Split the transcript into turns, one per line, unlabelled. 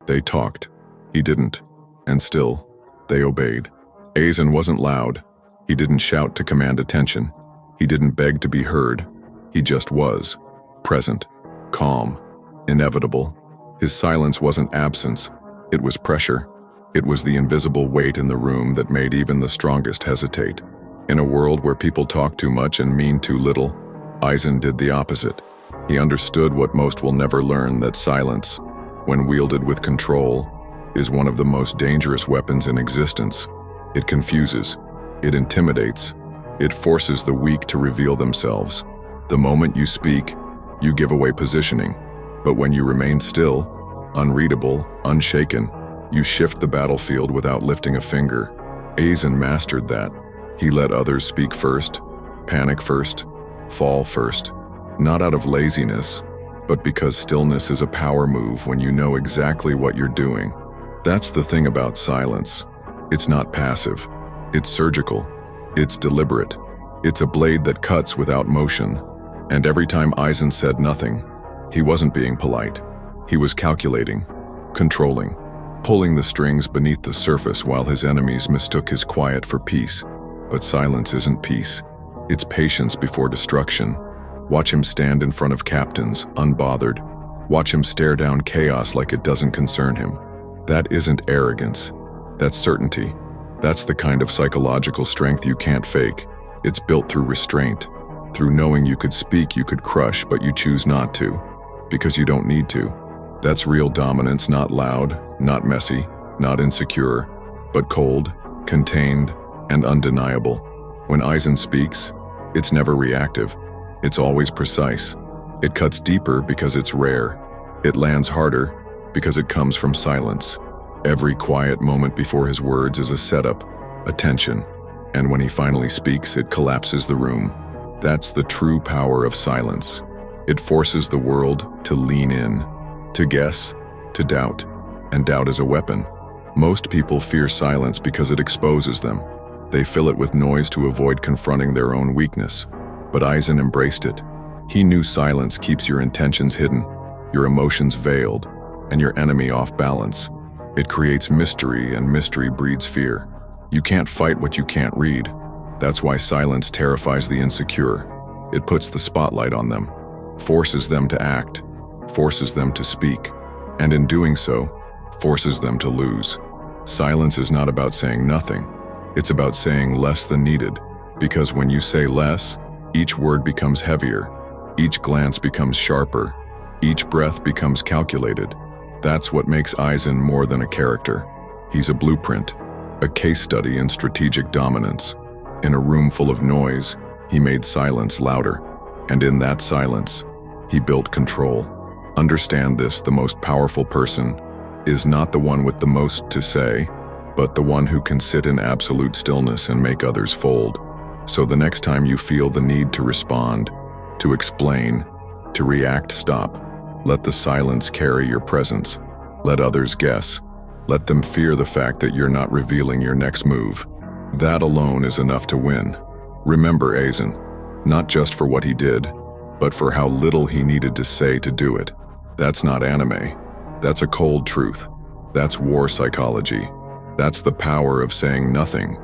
They talked. He didn't. And still, they obeyed. Aizen wasn't loud. He didn't shout to command attention. He didn't beg to be heard. He just was. Present. Calm. Inevitable. His silence wasn't absence. It was pressure. It was the invisible weight in the room that made even the strongest hesitate. In a world where people talk too much and mean too little, Aizen did the opposite. He understood what most will never learn, that silence, when wielded with control, is one of the most dangerous weapons in existence. It confuses. It intimidates. It forces the weak to reveal themselves. The moment you speak, you give away positioning. But when you remain still, unreadable, unshaken, you shift the battlefield without lifting a finger. Aizen mastered that. He let others speak first, panic first, fall first. Not out of laziness, but because stillness is a power move when you know exactly what you're doing. That's the thing about silence. It's not passive. It's surgical. It's deliberate. It's a blade that cuts without motion. And every time Aizen said nothing, he wasn't being polite. He was calculating, controlling, pulling the strings beneath the surface while his enemies mistook his quiet for peace. But silence isn't peace. It's patience before destruction. Watch him stand in front of captains, unbothered. Watch him stare down chaos like it doesn't concern him. That isn't arrogance. That's certainty. That's the kind of psychological strength you can't fake. It's built through restraint, through knowing you could speak, you could crush, but you choose not to, because you don't need to. That's real dominance, not loud, not messy, not insecure, but cold, contained, and undeniable. When Aizen speaks, it's never reactive. It's always precise. It cuts deeper because it's rare. It lands harder because it comes from silence. Every quiet moment before his words is a setup, a tension, and when he finally speaks, it collapses the room. That's the true power of silence. It forces the world to lean in, to guess, to doubt, and doubt is a weapon. Most people fear silence because it exposes them. They fill it with noise to avoid confronting their own weakness. But Aizen embraced it. He knew silence keeps your intentions hidden, your emotions veiled, and your enemy off balance. It creates mystery, and mystery breeds fear. You can't fight what you can't read. That's why silence terrifies the insecure. It puts the spotlight on them, forces them to act, forces them to speak, and in doing so, forces them to lose. Silence is not about saying nothing. It's about saying less than needed, because when you say less, each word becomes heavier, each glance becomes sharper, each breath becomes calculated. That's what makes Aizen more than a character. He's a blueprint, a case study in strategic dominance. In a room full of noise, he made silence louder, and in that silence, he built control. Understand this: the most powerful person is not the one with the most to say, but the one who can sit in absolute stillness and make others fold. So the next time you feel the need to respond, to explain, to react, stop. Let the silence carry your presence. Let others guess. Let them fear the fact that you're not revealing your next move. That alone is enough to win. Remember Aizen, not just for what he did, but for how little he needed to say to do it. That's not anime. That's a cold truth. That's war psychology. That's the power of saying nothing